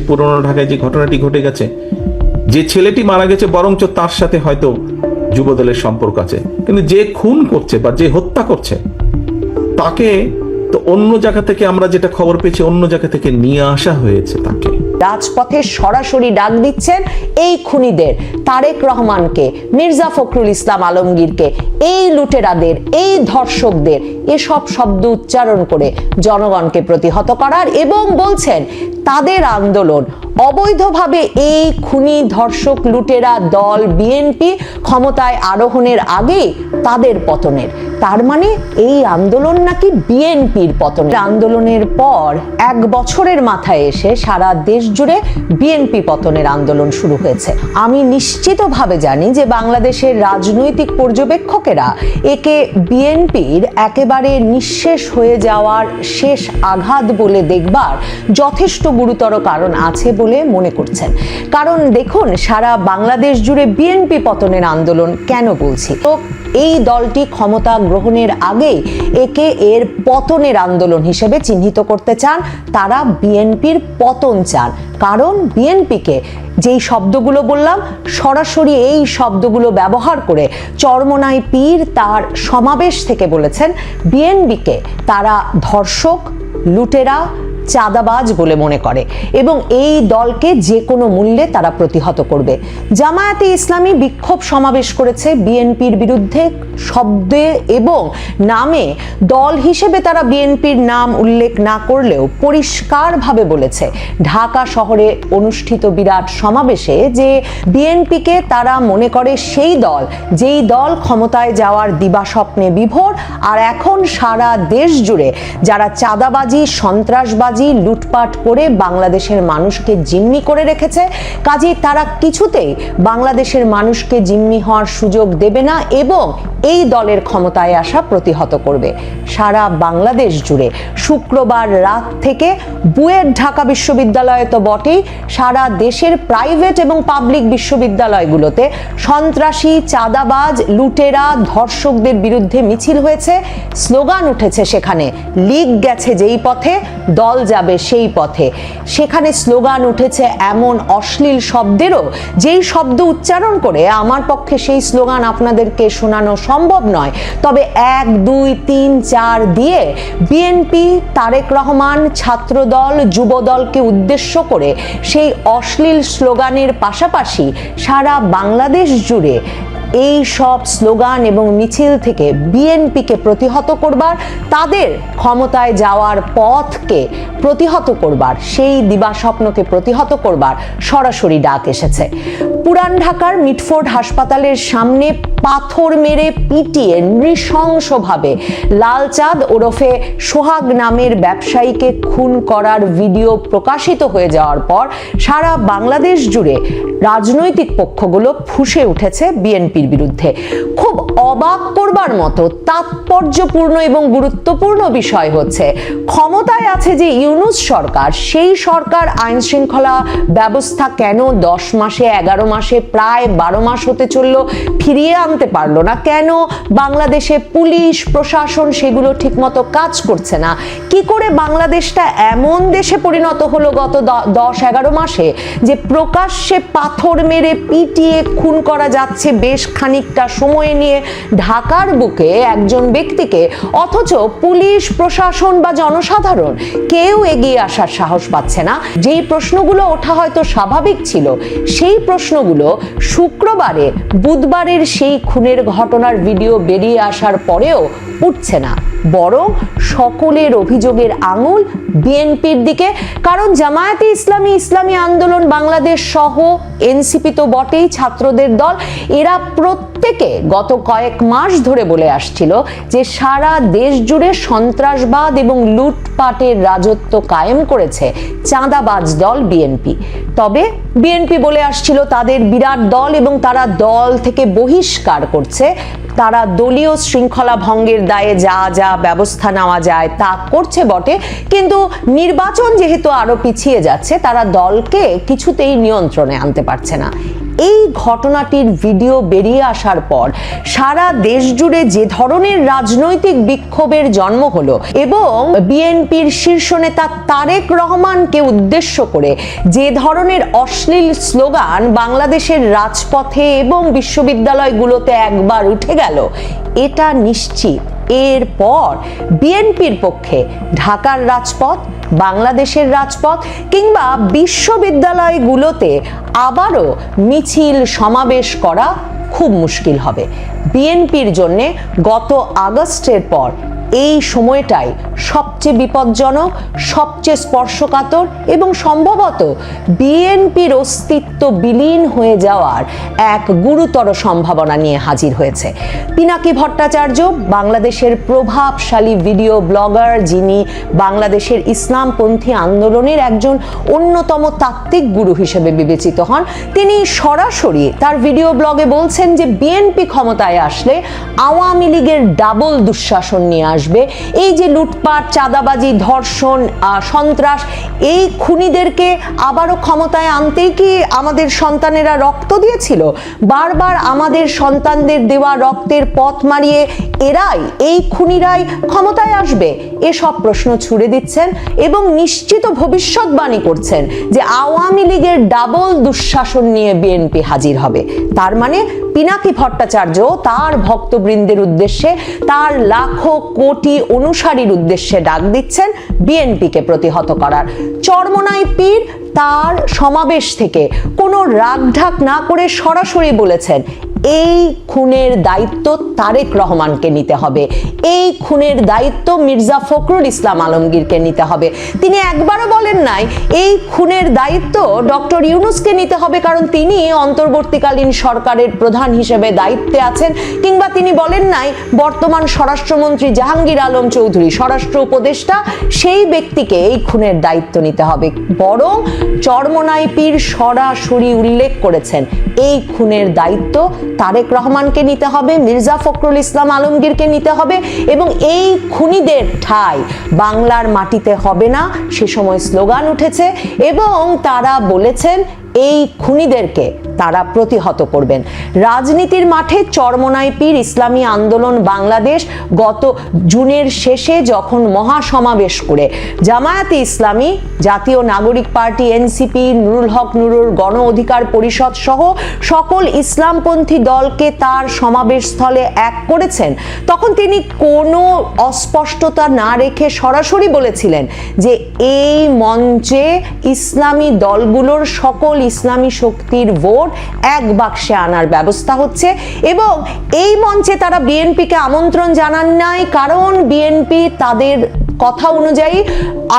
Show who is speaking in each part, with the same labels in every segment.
Speaker 1: পুরনো ঢাকায় যে ঘটনাটি ঘটে গেছে, যে ছেলেটি মারা গেছে বরঞ্চ তার সাথে হয়তো যুবদলের সম্পর্ক আছে, কিন্তু যে খুন করছে বা যে হত্যা করছে তাকে তো অন্য জায়গা থেকে, আমরা যেটা খবর পেয়েছি, অন্য জায়গা থেকে নিয়ে আসা হয়েছে। তাকে
Speaker 2: রাজপথে সরাসরি ডাক দিচ্ছেন এই খুনিদের, তারেক রহমানকে, মির্জা ফখরুল ইসলাম আলমগীরকে, এই লুটেরাদের, এই ধর্ষকদের এসব শব্দ উচ্চারণ করে জনগণকে প্রতিহত করার, এবং বলছেন তাদের আন্দোলন অবৈধভাবে এই খুনি ধর্ষক লুটেরা দল বিএনপি ক্ষমতায় আরোহণের আগেই তাদের পতনের। তার মানে এই আন্দোলন নাকি বিএনপির পতন। আন্দোলনের পর 1 বছরের মাথায় এসে সারা দেশ জুড়ে বিএনপি পতনের আন্দোলন শুরু হয়েছে। আমি নিশ্চিতভাবে জানি যে বাংলাদেশের রাজনৈতিক পর্যবেক্ষকেরা একে বিএনপির একেবারে নিঃশেষ হয়ে যাওয়ার শেষ আঘাত বলে দেখবার যথেষ্ট গুরুতর কারণ আছে বলে মনে করছেন। কারণ দেখুন, সারা বাংলাদেশ জুড়ে বিএনপি পতনের আন্দোলন কেন বলছি, তো এই দলটি ক্ষমতা গ্রহণের আগেই একে এর পতনের আন্দোলন হিসেবে চিহ্নিত করতে চান। তারা বিএনপির পতন চান, কারণ বিএনপিকে যেই শব্দগুলো বললাম, সরাসরি এই শব্দগুলো ব্যবহার করে চরমোনাই পীর তার সমাবেশ থেকে বলেছেন বিএনপিকে তারা ধর্ষক, লুটেরা, চাঁদাবাজ বলে মনে করে এবং এই দলকে যে কোনো মূল্যে তারা প্রতিহত করবে। জামায়াতে ইসলামী বিক্ষোভ সমাবেশ করেছে বিএনপির বিরুদ্ধে, শব্দে এবং নামে দল হিসেবে তারা বিএনপির নাম উল্লেখ না করলেও পরিষ্কারভাবে বলেছে ঢাকা শহরে অনুষ্ঠিত বিরাট সমাবেশে যে বিএনপিকে তারা মনে করে সেই দল যেই দল ক্ষমতায় যাওয়ার দিবাস্বপ্নে বিভোর, আর এখন সারা দেশ জুড়ে যারা চাঁদাবাজি, সন্ত্রাসবাজি, লুটপাট করে বাংলাদেশের মানুষকে জিম্মি করে রেখেছে, কাজেই তারা কিছুতেই বাংলাদেশের মানুষকে জিম্মি হওয়ার সুযোগ দেবে না এবং এই দলের ক্ষমতায় আসা প্রতিহত করবে। সারা বাংলাদেশ জুড়ে শুক্রবার রাত থেকে বুয়েট ঢাকা বিশ্ববিদ্যালয়ে তো বটেই, সারা দেশের প্রাইভেট এবং পাবলিক বিশ্ববিদ্যালয়গুলোতে সন্ত্রাসী, চাঁদাবাজ, লুটেরা, ধর্ষকদের বিরুদ্ধে মিছিল হয়েছে, স্লোগান উঠেছে, সেখানে লীগ গেছে যেই পথে দল যাবে সেই পথে। সেখানে স্লোগান উঠেছে এমন অশ্লীল শব্দেরও যেই শব্দ উচ্চারণ করে আমার পক্ষে সেই স্লোগান আপনাদেরকে শোনানো সম্ভব নয়, তবে 1, 2, 3, 4 দিয়ে বিএনপি, তারেক রহমান, ছাত্রদল, যুবদলকে উদ্দেশ্য করে সেই অশ্লীল স্লোগানের পাশাপাশি সারা বাংলাদেশ জুড়ে এই সব স্লোগান এবং মিছিল থেকে বিএনপিকে প্রতিহত করবার, তাদের ক্ষমতায় যাওয়ার পথকে প্রতিহত করবার, সেই দিবাস্বপ্নকে প্রতিহত করবার সরাসরি ডাক এসেছে। পুরান ঢাকার মিটফোর্ড হাসপাতালের সামনে পাথর মেরে পিটিয়ে নৃশংসভাবে লালচাঁদ ওরফে সোহাগ নামের ব্যবসায়ীকে খুন করার ভিডিও প্রকাশিত হয়ে যাওয়ার পর সারা বাংলাদেশ জুড়ে রাজনৈতিক পক্ষগুলো ফুঁসে উঠেছে বিএনপির বিরুদ্ধে। খুব অবাক করবার মতো তাৎপর্যপূর্ণ এবং গুরুত্বপূর্ণ বিষয় হচ্ছে, ক্ষমতায় আছে যে ইউনূস সরকার, সেই সরকার আইন শৃঙ্খলা ব্যবস্থা কেন 10 মাসে, 11 মাসে, প্রায় 12 মাস হতে চলল ফিরিয়ে আনতে পারলো না? কেন বাংলাদেশে পুলিশ প্রশাসন সেগুলো ঠিকমতো কাজ করছে না? কি করে বাংলাদেশটা এমন দেশে পরিণত হলো গত 10-11 মাসে যে প্রকাশ্যে পাথর মেরে পিটিয়ে খুন করা যাচ্ছে বেশ খানিকটা সময় নিয়ে ঢাকার বুকে একজন ব্যক্তিকে, অথচ পুলিশ প্রশাসন বা জনসাধারণ কেউ এগিয়ে আসার সাহস পাচ্ছে না? যেই প্রশ্নগুলো ওঠা হয়তো স্বাভাবিক ছিল, সেই প্রশ্নগুলো শুক্রবারে, বুধবারের সেই খুনের ঘটনার ভিডিও বেরিয়ে আসার পরেও উঠছে না, বরং সকলের অভিযোগের আঙুল বিএনপির দিকে। কারণ জামায়াতে ইসলামী, ইসলামী আন্দোলন বাংলাদেশ সহ এনসিপি তো বটেই, ছাত্রদের দল, এরা প্রত্যেকে গত কয়েক মাস ধরে বলে আসছিল যে সারা দেশ জুড়ে সন্ত্রাসবাদ এবং লুটপাটের রাজত্ব কায়েম করেছে চাঁদাবাজ দল বিএনপি। তবে বিএনপি বলে আসছিল তাদের বিরাট দল এবং তারা দল থেকে বহিষ্কার করছে, তারা দলীয় শৃঙ্খলা ভঙ্গের দায়ে যা যা ব্যবস্থা নেওয়া যায় তা করছে বটে, কিন্তু নির্বাচন যেহেতু আরো পিছিয়ে যাচ্ছে, তারা দলকে কিছুতেই নিয়ন্ত্রণে আনতে পারছে না। এই ঘটনাটির ভিডিও বেরিয়ে আসার পর সারা দেশ জুড়ে যে ধরনের রাজনৈতিক বিক্ষোভের জন্ম হলো এবং বিএনপির শীর্ষ নেতা তারেক রহমানকে উদ্দেশ্য করে যে ধরনের অশ্লীল স্লোগান বাংলাদেশের রাজপথে এবং বিশ্ববিদ্যালয়গুলোতে একবার উঠে গেল, এটা নিশ্চিত এরপর বিএনপির পক্ষে ঢাকার রাজপথ, বাংলাদেশের রাজপথ কিংবা বিশ্ববিদ্যালয়গুলোতে আবারও মিছিল সমাবেশ করা খুব মুশকিল হবে। বিএনপির জন্য গত আগস্টের পর এই সময়টাই সবচেয়ে বিপজ্জনক, সবচেয়ে স্পর্শকাতর এবং সম্ভবত বিএনপির অস্তিত্ব বিলীন হয়ে যাওয়ার এক গুরুতর সম্ভাবনা নিয়ে হাজির হয়েছে। পিনাকি ভট্টাচার্য বাংলাদেশের প্রভাবশালী ভিডিও ব্লগার, যিনি বাংলাদেশের ইসলামপন্থী আন্দোলনের একজন অন্যতম তাত্ত্বিক গুরু হিসেবে বিবেচিত হন। তিনি সরাসরি তার ভিডিও ব্লগে বলছেন যে বিএনপি ক্ষমতায় আসলে আওয়ামী লীগের ডাবল দুঃশাসন নিয়ে আসবে। এই যে লুটপাট, চাঁদাবাজি, ধর্ষণ, সন্ত্রাস, এই খুনিদেরকে আবারও ক্ষমতায় আনতেই কি আমাদের সন্তানেরা রক্ত দিয়েছিল? বারবার আমাদের সন্তানদের দেওয়া রক্তের পথ মারিয়ে এরাই, এই খুনিরাই ক্ষমতায় আসবে? এসব প্রশ্ন ছুড়ে দিচ্ছেন এবং নিশ্চিত ভবিষ্যৎবাণী করছেন যে আওয়ামী লীগের ডাবল দুঃশাসন নিয়ে বিএনপি হাজির হবে। তার মানে পিনাকি ভট্টাচার্য তার ভক্তবৃন্দের উদ্দেশ্যে, তার লাখো কোটি অনুসারীর উদ্দেশ্যে ডাক দিচ্ছেন বিএনপিকে প্রতিহত করার। চরমোনাই পীর তার সমাবেশ থেকে কোনো রাগঢাক না করে সরাসরি বলেছেন এই খুনের দায়িত্ব তারেক রহমানকে নিতে হবে, এই খুনের দায়িত্ব মির্জা ফখরুল ইসলাম আলমগীরকে নিতে হবে। তিনি একবারও বলেন নাই এই খুনের দায়িত্ব ডক্টর ইউনূসকে নিতে হবে, কারণ তিনি অন্তর্বর্তীকালীন সরকারের প্রধান হিসেবে দায়িত্বে আছেন, কিংবা তিনি বলেন নাই বর্তমান স্বরাষ্ট্রমন্ত্রী জাহাঙ্গীর আলম চৌধুরী, স্বরাষ্ট্র উপদেষ্টা, সেই ব্যক্তিকে এই খুনের দায়িত্ব নিতে হবে। বরং চরমোনাই পীর সরাসরি উল্লেখ করেছেন এই খুনের দায়িত্ব তারেক রহমানকে নিতে হবে, মির্জা ফখরুল ইসলাম আলমগীরকে নিতে হবে এবং এই খুনিদের ঠাঁই বাংলার মাটিতে হবে না। সে সময় স্লোগান উঠেছে এবং তারা বলেছেন এই খুনিদেরকে তারা প্রতিহত করবেন। রাজনীতির মাঠে চরমোনাই পীর ইসলামী আন্দোলন বাংলাদেশ গত জুনের শেষে যখন মহাসমাবেশ করে জামায়াতে ইসলামী, জাতীয় নাগরিক পার্টি এনসিপি, নুরুল হক নুরুর গণ অধিকার পরিষদ সহ সকল ইসলামপন্থী দলকে তার সমাবেশ স্থলে এক করেছেন, তখন তিনি কোনো অস্পষ্টতা না রেখে সরাসরি বলেছিলেন যে এই মঞ্চে ইসলামী দলগুলোর সকল ইসলামী শক্তির ভোট এক বাক্সে আনার ব্যবস্থা হচ্ছে এবং এই মঞ্চে তারা বিএনপিকে আমন্ত্রণ জানান নাই, কারণ বিএনপি তাদের কথা অনুযায়ী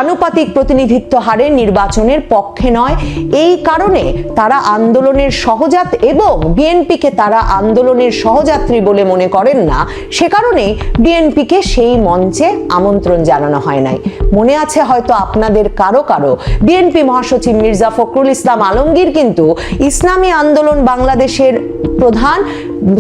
Speaker 2: আনুপাতিক প্রতিনিধিত্ব হারে নির্বাচনের পক্ষে নয়। এই কারণে তারা আন্দোলনের সহযাত এবং বিএনপিকে তারা আন্দোলনের সহযাত্রী বলে মনে করেন না, সে কারণে বিএনপিকে সেই মঞ্চে আমন্ত্রণ জানানো হয় নাই। মনে আছে হয়তো আপনাদের কারো কারো, বিএনপি মহাসচিব মির্জা ফখরুল ইসলাম আলমগীর কিন্তু ইসলামী আন্দোলন বাংলাদেশের প্রধান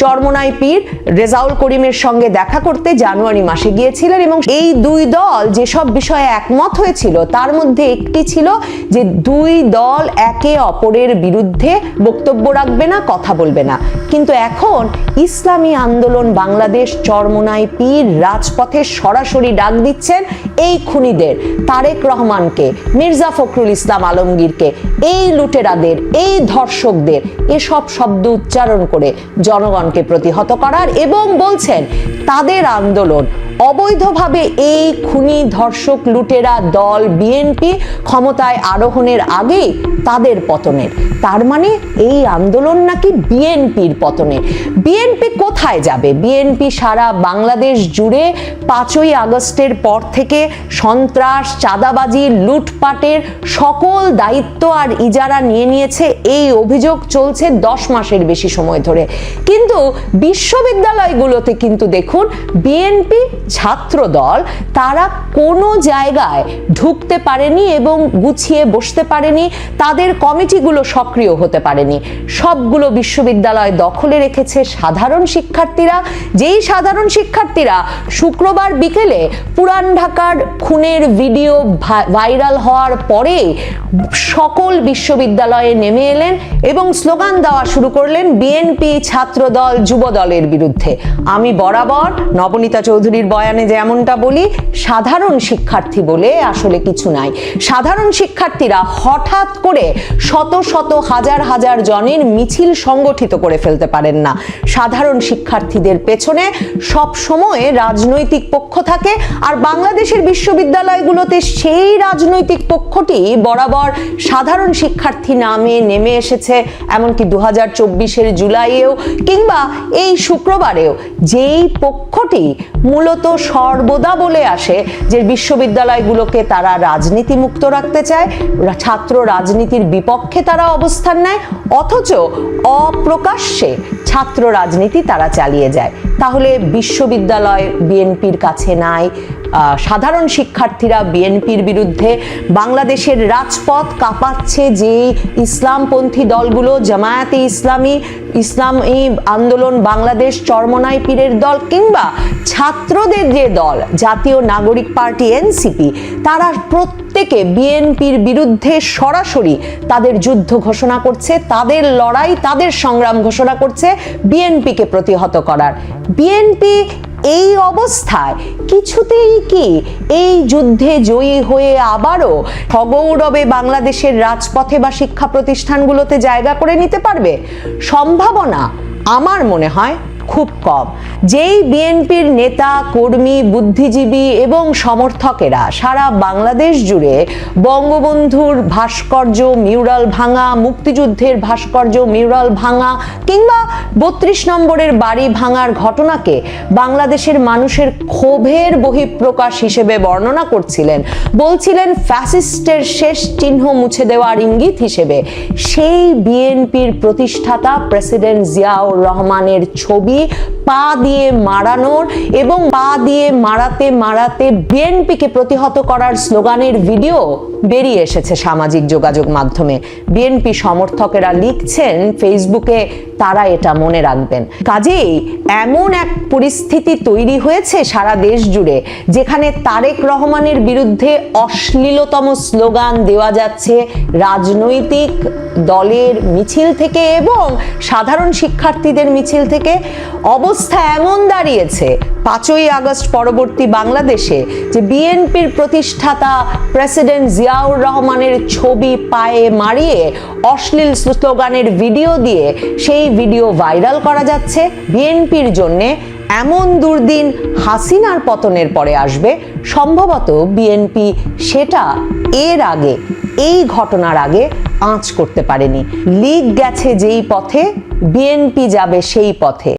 Speaker 2: চরমোনাই পীর রেজাউল করিমের সঙ্গে দেখা করতে জানুয়ারি মাসে গিয়েছিলেন এবং এই দুই দল যেসব বিষয়ে একমত হয়েছিল তার মধ্যে একটি ছিল যে দুই দল একে অপরের বিরুদ্ধে বক্তব্য রাখবে না, কথা বলবে না। কিন্তু এখন ইসলামী আন্দোলন বাংলাদেশ চরমোনাই পীর রাজপথে সরাসরি ডাক দিচ্ছেন এই খুনিদের, তারেক রহমানকে, মির্জা ফখরুল ইসলাম আলমগীরকে, এই লুটেরাদের, এই ধর্ষকদের, এসব শব্দ উচ্চারণ করে জনগণকে প্রতিহত করার এবং বলছেন তাদের আন্দোলন অবৈধভাবে এই খুনি ধর্ষক লুটেরা দল বিএনপি ক্ষমতায় আরোহণের আগেই তাদের পতনের। তার মানে এই আন্দোলন নাকি বিএনপির পতনের। বিএনপি কোথায় যাবে? বিএনপি সারা বাংলাদেশ জুড়ে 5ই আগস্টের পর থেকে সন্ত্রাস, চাঁদাবাজি, লুটপাটের সকল দায়িত্ব আর ইজারা নিয়ে নিয়েছে। এই অভিযোগ চলছে 10 মাসের বেশি সময় ধরে। কিন্তু বিশ্ববিদ্যালয়গুলোতে কিন্তু দেখুন বিএনপি ছাত্র দল তারা কোনো জায়গায় ঢুকতে পারেনি এবং গুছিয়ে বসতে পারেনি, তাদের কমিটিগুলো সক্রিয় হতে পারেনি। সবগুলো বিশ্ববিদ্যালয় দখলে রেখেছে সাধারণ শিক্ষার্থীরা, যেই সাধারণ শিক্ষার্থীরা শুক্রবার বিকেলে পুরান ঢাকার খুনের ভিডিও ভাইরাল হওয়ার পরে সকল বিশ্ববিদ্যালয়ে নেমে এলেন এবং স্লোগান দেওয়া শুরু করলেন বিএনপি, ছাত্রদল, যুব দলের বিরুদ্ধে। আমি বরাবর নবনীতা চৌধুরীর বয়ানে যেমনটা বলি, সাধারণ শিক্ষার্থী বলে আসলে কিছু নাই। সাধারণ শিক্ষার্থীরা হঠাৎ করে শত শত হাজার হাজার জনের মিছিল সংগঠিত করে ফেলতে পারেন না। সাধারণ শিক্ষার্থীদের পেছনে সব সময় রাজনৈতিক পক্ষ থাকে, আর বাংলাদেশের বিশ্ববিদ্যালয়গুলোতে সেই রাজনৈতিক পক্ষটি বরাবর সাধারণ শিক্ষার্থী নামে নেমে এসেছে। এমনকি 2024-এর জুলাইয়েও কিংবা এই শুক্রবারেও যেই পক্ষটি মূলত সর্বদা বলে আসে যে বিশ্ববিদ্যালয়গুলোকে তারা রাজনীতি মুক্ত রাখতে চায়, ছাত্র রাজনীতির বিপক্ষে তারা অবস্থান নেয়, অথচ অপ্রকাশ্যে ছাত্র রাজনীতি তারা চালিয়ে যায়। তাহলে বিশ্ববিদ্যালয় বিএনপির কাছে নাই, সাধারণ শিক্ষার্থীরা বিএনপির বিরুদ্ধে, বাংলাদেশের রাজপথ কাঁপাচ্ছে যে ইসলামপন্থী দলগুলো, জামায়াতে ইসলামী, ইসলামী আন্দোলন বাংলাদেশ, চরমনাই পীরের দল কিংবা ছাত্রদের যে দল জাতীয় নাগরিক পার্টি এনসিপি, তারা প্রত্যেকে বিএনপির বিরুদ্ধে সরাসরি তাদের যুদ্ধ ঘোষণা করছে, তাদের লড়াই, তাদের সংগ্রাম ঘোষণা করছে বিএনপিকে প্রতিহত করার। বিএনপি এই অবস্থায় কিছুতেই কি এই যুদ্ধে জয়ী হয়ে আবারও সগৌরবে বাংলাদেশের রাজপথে বা শিক্ষা প্রতিষ্ঠানগুলোতে জায়গা করে নিতে পারবে? সম্ভাবনা আমার মনে হয় খুব কম। যেই বিএনপির নেতা, কর্মী, বুদ্ধিজীবী এবং সমর্থকেরা সারা বাংলাদেশ জুড়ে বঙ্গবন্ধুর ভাস্কর্য মিউরাল ভাঙা, মুক্তিযুদ্ধের ভাস্কর্য মিউরাল ভাঙা কিংবা 32 নম্বরের বাড়ি ভাঙার ঘটনাকে বাংলাদেশের মানুষের ক্ষোভের বহিঃপ্রকাশ হিসেবে বর্ণনা করছিলেন, বলছিলেন ফ্যাসিস্টের শেষ চিহ্ন মুছে দেওয়ার ইঙ্গিত হিসেবে, সেই বিএনপির প্রতিষ্ঠাতা প্রেসিডেন্ট জিয়াউর রহমানের ছবি পা দিয়ে মারানোর এবং পা দিয়ে মারাতে মারাতে বিএনপিকে প্রতিহত করার স্লোগানের ভিডিও বেরিয়ে এসেছে সামাজিক যোগাযোগ মাধ্যমে। বিএনপি সমর্থকেরা লিখছেন ফেসবুকে, তারা এটা মনে রাখবেন। কাজেই এমন এক পরিস্থিতি তৈরি হয়েছে সারা দেশ জুড়ে যেখানে তারেক রহমানের বিরুদ্ধে অশ্লীলতম স্লোগান দেওয়া যাচ্ছে রাজনৈতিক দলের মিছিল থেকে এবং সাধারণ শিক্ষার্থীদের মিছিল থেকে। অবস্থা এমন দাঁড়িয়েছে 5ই আগস্ট পরবর্তী বাংলাদেশে যে বিএনপির প্রতিষ্ঠাতা প্রেসিডেন্ট জিয়াউর রহমানের ছবি পায়ে মারিয়ে অশ্লীল স্লোগানের ভিডিও দিয়ে সেই ভিডিও ভাইরাল করা যাচ্ছে। বিএনপির জন্যে এমন দুর্দিন হাসিনার পতনের পরে আসবে, সম্ভবত বিএনপি সেটা এর আগে, এই ঘটনার আগে আঁচ করতে পারেনি। লীগ গেছে যেই পথে, বিএনপি যাবে সেই পথে।